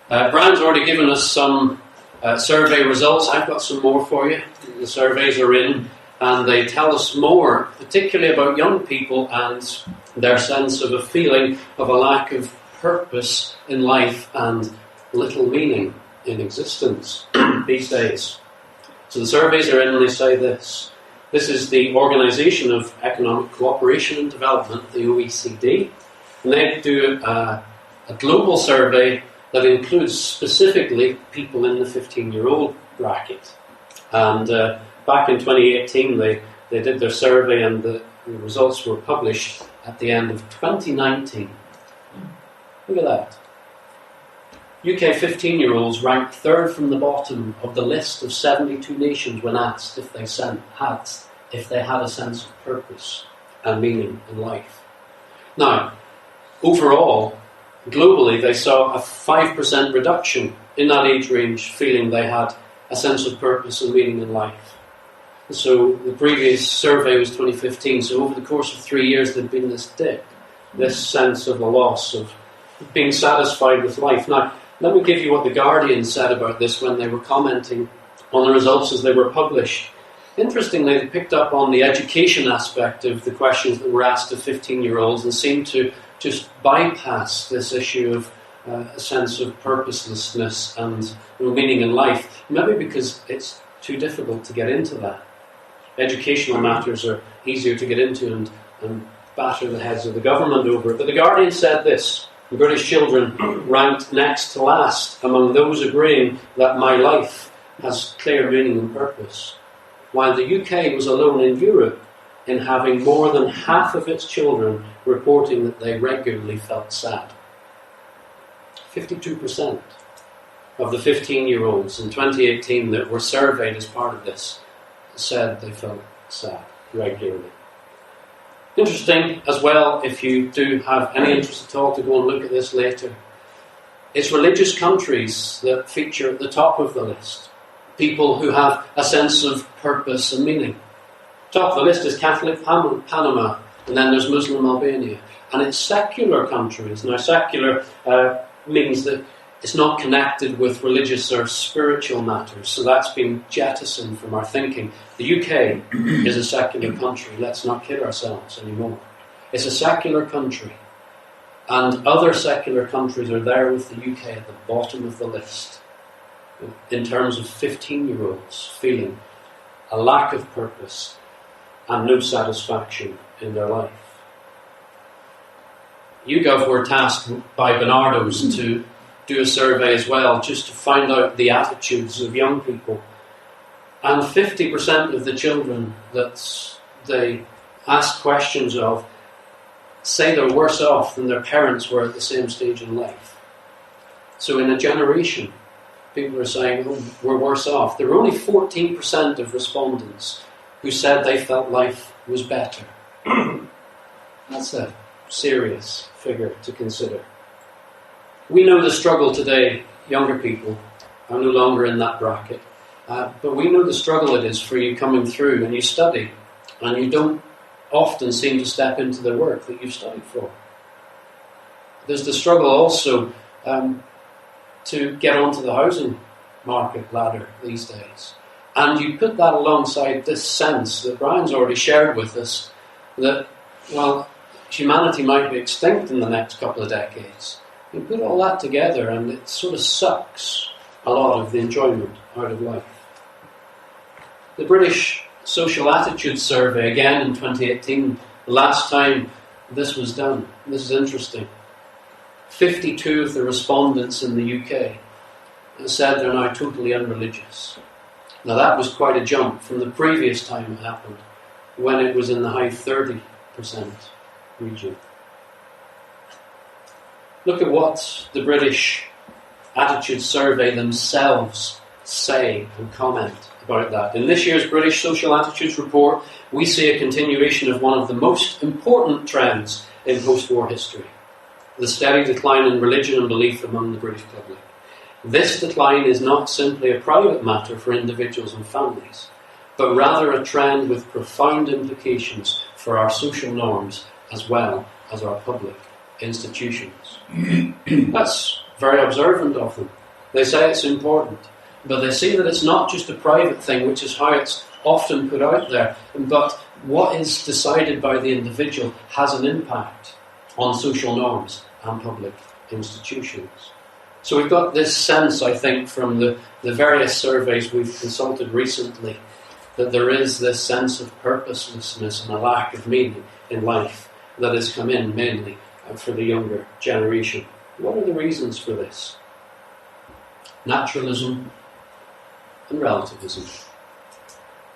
Brian's already given us some survey results. I've got some more for you. The surveys are in, and they tell us more, particularly about young people and their sense of a feeling of a lack of purpose in life and little meaning in existence these days. So the surveys are in, and they say this. This is the Organisation of Economic Cooperation and Development, the OECD, and they do a global survey that includes specifically people in the 15-year-old bracket. And back in 2018, they did their survey, and the results were published at the end of 2019. Look at that. UK 15-year-olds ranked third from the bottom of the list of 72 nations when asked if they had a sense of purpose and meaning in life. Now, overall, globally, they saw a 5% reduction in that age range, feeling they had a sense of purpose and meaning in life. So the previous survey was 2015, so over the course of 3 years there'd been this dip, this sense of a loss of being satisfied with life. Now, let me give you what The Guardian said about this when they were commenting on the results as they were published. Interestingly, they picked up on the education aspect of the questions that were asked of 15-year-olds and seemed to just bypass this issue of a sense of purposelessness and meaning in life, maybe because it's too difficult to get into that. Educational matters are easier to get into and batter the heads of the government over it. But The Guardian said this: British children ranked next to last among those agreeing that my life has clear meaning and purpose, while the UK was alone in Europe in having more than half of its children reporting that they regularly felt sad. 52% of the 15-year-olds in 2018 that were surveyed as part of this said they felt sad regularly. Interesting as well, if you do have any interest at all to go and look at this later, it's religious countries that feature at the top of the list. People who have a sense of purpose and meaning. Top of the list is Catholic Panama, and then there's Muslim Albania. And it's secular countries. Now, secular means that it's not connected with religious or spiritual matters, so that's been jettisoned from our thinking. The UK is a secular country, let's not kid ourselves anymore. It's a secular country, and other secular countries are there with the UK at the bottom of the list in terms of 15-year-olds feeling a lack of purpose and no satisfaction in their life. YouGov were tasked by Bernardo's to do a survey as well, just to find out the attitudes of young people. And 50% of the children that they asked questions of say they're worse off than their parents were at the same stage in life. So in a generation, people are saying, oh, we're worse off. There were only 14% of respondents who said they felt life was better. That's a serious figure to consider. We know the struggle today. Younger people are no longer in that bracket. But we know the struggle it is for you coming through and you study and you don't often seem to step into the work that you've studied for. There's the struggle also to get onto the housing market ladder these days. And you put that alongside this sense that Brian's already shared with us that, well, humanity might be extinct in the next couple of decades. You put all that together and it sort of sucks a lot of the enjoyment out of life. The British Social Attitudes Survey, again in 2018, the last time this was done. This is interesting. 52 of the respondents in the UK said they're now totally unreligious. Now that was quite a jump from the previous time it happened, when it was in the high 30% region. Look at what the British Attitude Survey themselves say and comment about that. In this year's British Social Attitudes Report, we see a continuation of one of the most important trends in post-war history: the steady decline in religion and belief among the British public. This decline is not simply a private matter for individuals and families, but rather a trend with profound implications for our social norms as well as our public institutions. That's very observant of them. They say it's important, but they see that it's not just a private thing, which is how it's often put out there, but what is decided by the individual has an impact on social norms and public institutions. So we've got this sense, I think, from the various surveys we've consulted recently, that there is this sense of purposelessness and a lack of meaning in life that has come in mainly for the younger generation. What are the reasons for this? Naturalism and relativism.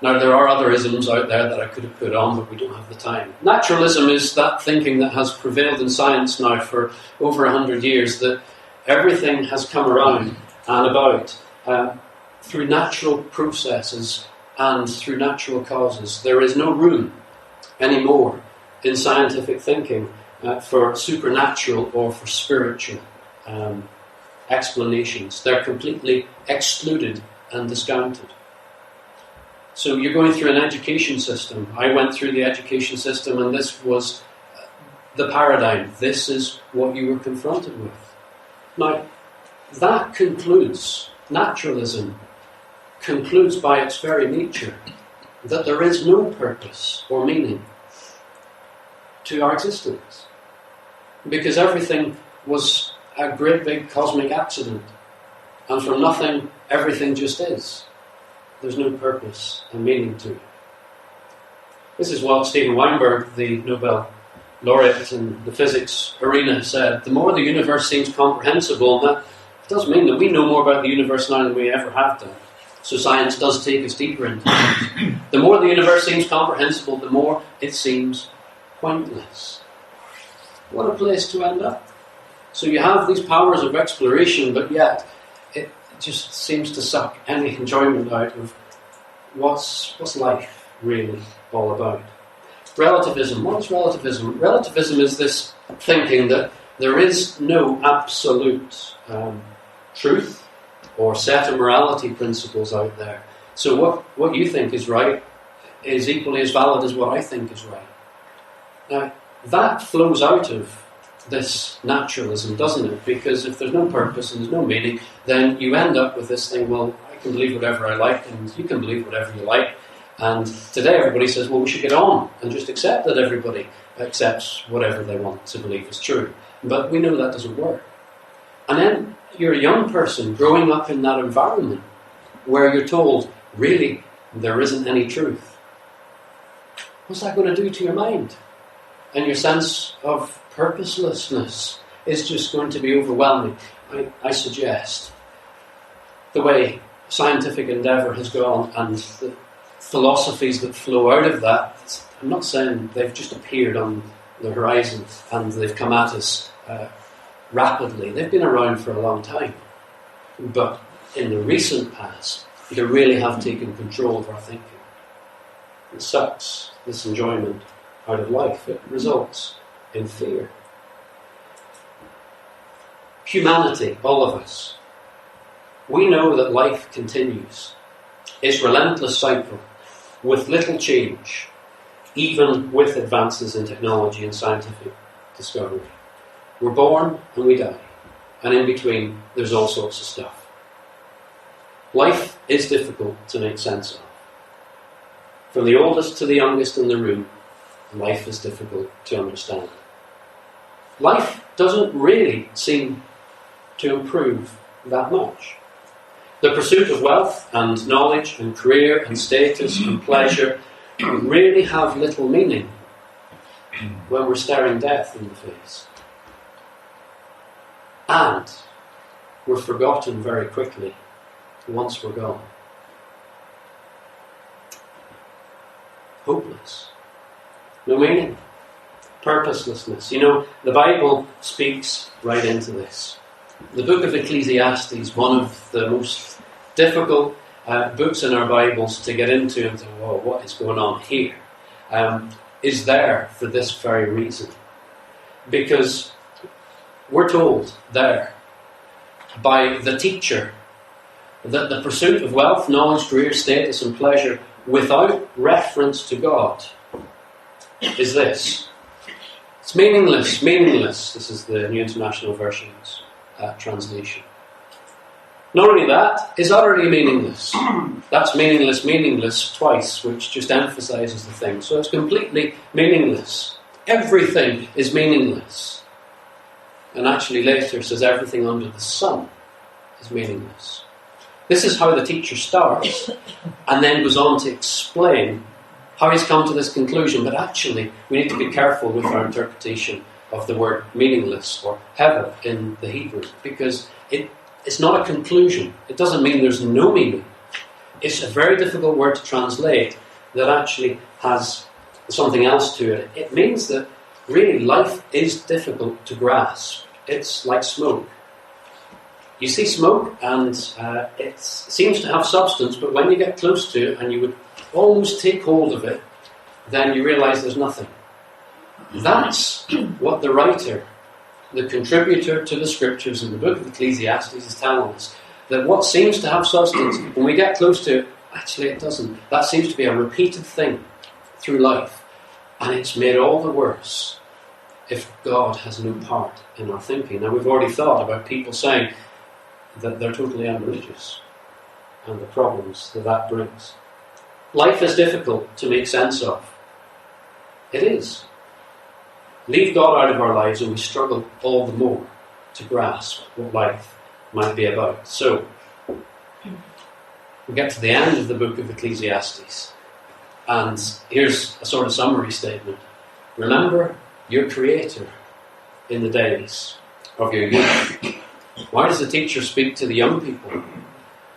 Now, there are other isms out there that I could have put on, but we don't have the time. Naturalism is that thinking that has prevailed in science now for over 100 years, that everything has come around and about through natural processes and through natural causes. There is no room anymore in scientific thinking for supernatural or for spiritual explanations. They're completely excluded and discounted. So you're going through an education system. I went through the education system, and this was the paradigm. This is what you were confronted with. Now, that concludes, naturalism concludes by its very nature that there is no purpose or meaning to our existence, because everything was a great big cosmic accident, and from nothing everything just is. There's no purpose and meaning to it. This is what Steven Weinberg, the Nobel laureate in the physics arena, said. The more the universe seems comprehensible, that does mean that we know more about the universe now than we ever have done. So science does take us deeper into it. The more the universe seems comprehensible, the more it seems pointless. What a place to end up. So you have these powers of exploration, but yet it just seems to suck any enjoyment out of what's life really all about. Relativism. What is relativism? Relativism is this thinking that there is no absolute truth or set of morality principles out there. So what you think is right is equally as valid as what I think is right. Now, that flows out of this naturalism, doesn't it? Because if there's no purpose and there's no meaning, then you end up with this thing, well, I can believe whatever I like and you can believe whatever you like. And today everybody says, well, we should get on and just accept that everybody accepts whatever they want to believe is true. But we know that doesn't work. And then you're a young person growing up in that environment where you're told, really, there isn't any truth. What's that going to do to your mind? And your sense of purposelessness is just going to be overwhelming. I suggest the way scientific endeavour has gone and the philosophies that flow out of that, I'm not saying they've just appeared on the horizon and they've come at us rapidly. They've been around for a long time. But in the recent past, they really have taken control of our thinking. It sucks this enjoyment out of life. It results in fear. Humanity, all of us, we know that life continues. Its relentless cycle with little change, even with advances in technology and scientific discovery. We're born and we die, and in between there's all sorts of stuff. Life is difficult to make sense of. From the oldest to the youngest in the room, life is difficult to understand. Life doesn't really seem to improve that much. The pursuit of wealth and knowledge and career and status and pleasure really have little meaning when we're staring death in the face. And we're forgotten very quickly once we're gone. Hopeless. No meaning. Purposelessness. You know, the Bible speaks right into this. The book of Ecclesiastes, one of the most difficult books in our Bibles to get into and to, whoa, what is going on here, is there for this very reason. Because we're told there by the teacher that the pursuit of wealth, knowledge, career, status and pleasure without reference to God is this. It's meaningless, meaningless. This is the New International Versions. translation. Not only that, it's utterly meaningless. That's meaningless twice, which just emphasises the thing. So it's completely meaningless. Everything is meaningless. And actually later says everything under the sun is meaningless. This is how the teacher starts, and then goes on to explain how he's come to this conclusion. But actually, we need to be careful with our interpretation of the word meaningless or hevel in the Hebrew, because it's not a conclusion. It doesn't mean there's no meaning. It's a very difficult word to translate that actually has something else to it. It means that really life is difficult to grasp. It's like smoke. You see smoke and it seems to have substance, but when you get close to it and you would almost take hold of it, then you realise there's nothing. That's what the writer, the contributor to the scriptures in the book of Ecclesiastes is telling us. That what seems to have substance, when we get close to it, actually it doesn't. That seems to be a repeated thing through life. And it's made all the worse if God has no part in our thinking. Now we've already thought about people saying that they're totally unreligious and the problems that brings. Life is difficult to make sense of. It is. Leave God out of our lives and we struggle all the more to grasp what life might be about. So, we get to the end of the book of Ecclesiastes, and here's a sort of summary statement. Remember your Creator in the days of your youth. Why does the teacher speak to the young people?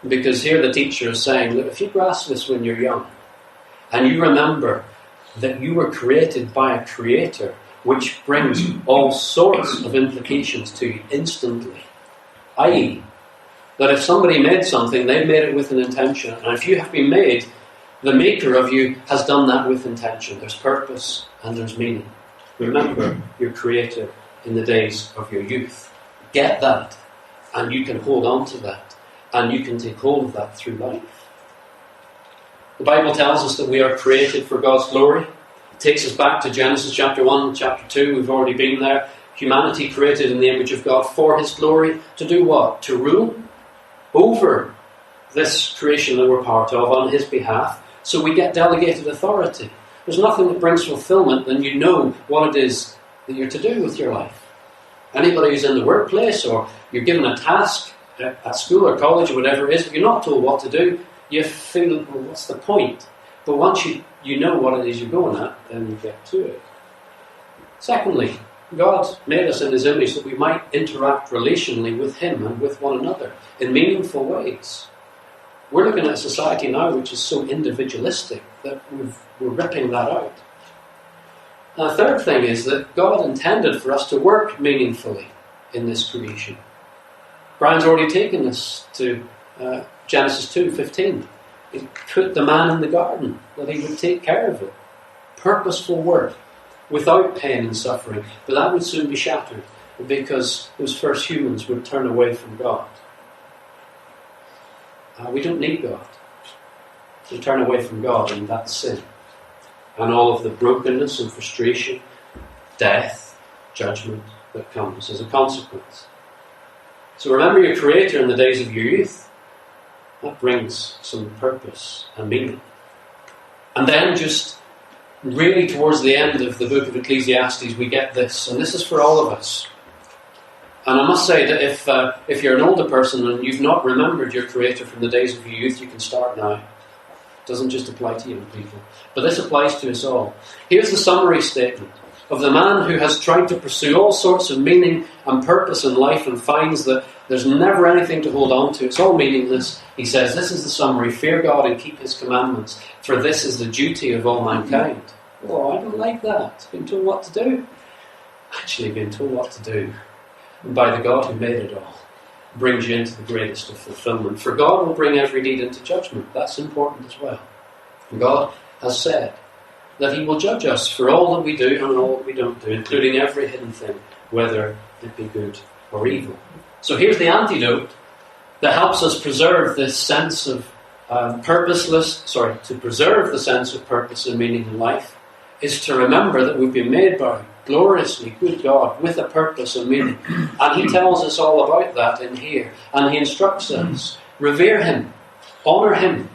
Because here the teacher is saying, look, if you grasp this when you're young, and you remember that you were created by a Creator, which brings all sorts of implications to you instantly. I.e., that if somebody made something, they've made it with an intention. And if you have been made, the maker of you has done that with intention. There's purpose and there's meaning. Remember your Creator in the days of your youth. Get that, and you can hold on to that, and you can take hold of that through life. The Bible tells us that we are created for God's glory. It takes us back to Genesis chapter 1, chapter 2. We've already been there. Humanity created in the image of God for His glory. To do what? To rule over this creation that we're part of on His behalf. So we get delegated authority. There's nothing that brings fulfillment than you know what it is that you're to do with your life. Anybody who's in the workplace or you're given a task at school or college or whatever it is, if you're not told what to do, you feel, well, what's the point? But once you know what it is you're going at, then you get to it. Secondly, God made us in His image that we might interact relationally with Him and with one another in meaningful ways. We're looking at a society now which is so individualistic that we're ripping that out. And the third thing is that God intended for us to work meaningfully in this creation. Brian's already taken us to Genesis 2:15. He put the man in the garden, that He would take care of it. Purposeful work, without pain and suffering. But that would soon be shattered, because those first humans would turn away from God. We don't need God. We turn away from God, and that's sin. And all of the brokenness and frustration, death, judgment that comes as a consequence. So remember your Creator in the days of your youth. That brings some purpose and meaning. And then just really towards the end of the book of Ecclesiastes we get this, and this is for all of us. And I must say that if you're an older person and you've not remembered your Creator from the days of your youth, you can start now. It doesn't just apply to young people. But this applies to us all. Here's the summary statement of the man who has tried to pursue all sorts of meaning and purpose in life and finds that there's never anything to hold on to. It's all meaningless. He says, this is the summary: fear God and keep His commandments, for this is the duty of all mankind. Oh, I don't like that. Being told what to do. Actually, being told what to do by the God who made it all brings you into the greatest of fulfillment. For God will bring every deed into judgment. That's important as well. God has said that He will judge us for all that we do and all that we don't do, including every hidden thing, whether it be good or evil. So here's the antidote that helps us preserve this sense of to preserve the sense of purpose and meaning in life, is to remember that we've been made by gloriously good God with a purpose and meaning. And he tells us all about that in here. And he instructs us, revere him, honour him,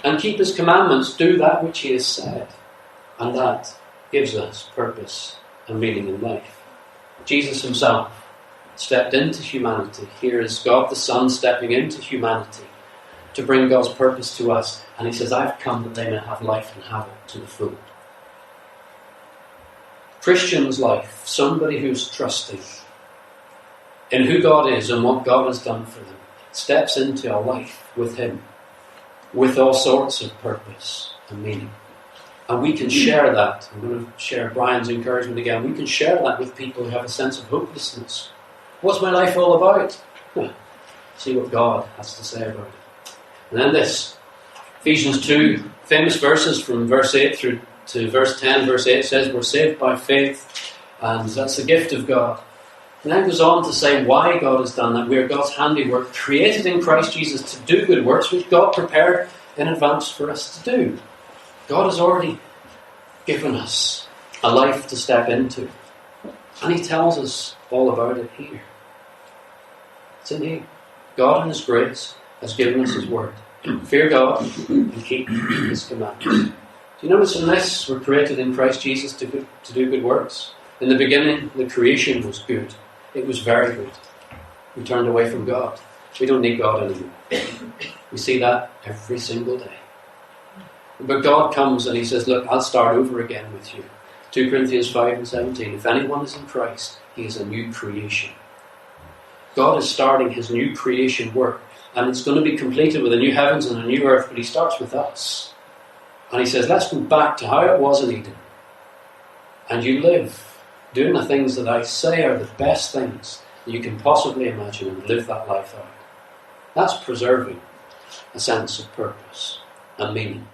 and keep his commandments, do that which he has said. And that gives us purpose and meaning in life. Jesus himself stepped into humanity. Here is God the Son stepping into humanity to bring God's purpose to us. And he says, I've come that they may have life and have it to the full. Christian's life, somebody who's trusting in who God is and what God has done for them, steps into a life with him, with all sorts of purpose and meaning. And we can share that. I'm going to share Brian's encouragement again. We can share that with people who have a sense of hopelessness. What's my life all about? See what God has to say about it. And then this, Ephesians 2, famous verses from verse 8 through to verse 10. Verse 8 says, we're saved by faith, and that's the gift of God. And then it goes on to say why God has done that. We are God's handiwork, created in Christ Jesus to do good works, which God prepared in advance for us to do. God has already given us a life to step into. And he tells us all about it here. It's in here. God in his grace has given us his word. Fear God and keep his commandments. Do you notice in this, we're created in Christ Jesus to do good works? In the beginning, the creation was good. It was very good. We turned away from God. We don't need God anymore. We see that every single day. But God comes and he says, look, I'll start over again with you. 2 Corinthians 5 and 17. If anyone is in Christ, he is a new creation. God is starting his new creation work. And it's going to be completed with a new heavens and a new earth. But he starts with us. And he says, let's go back to how it was in Eden. And you live doing the things that I say are the best things that you can possibly imagine, and live that life out. That's preserving a sense of purpose and meaning.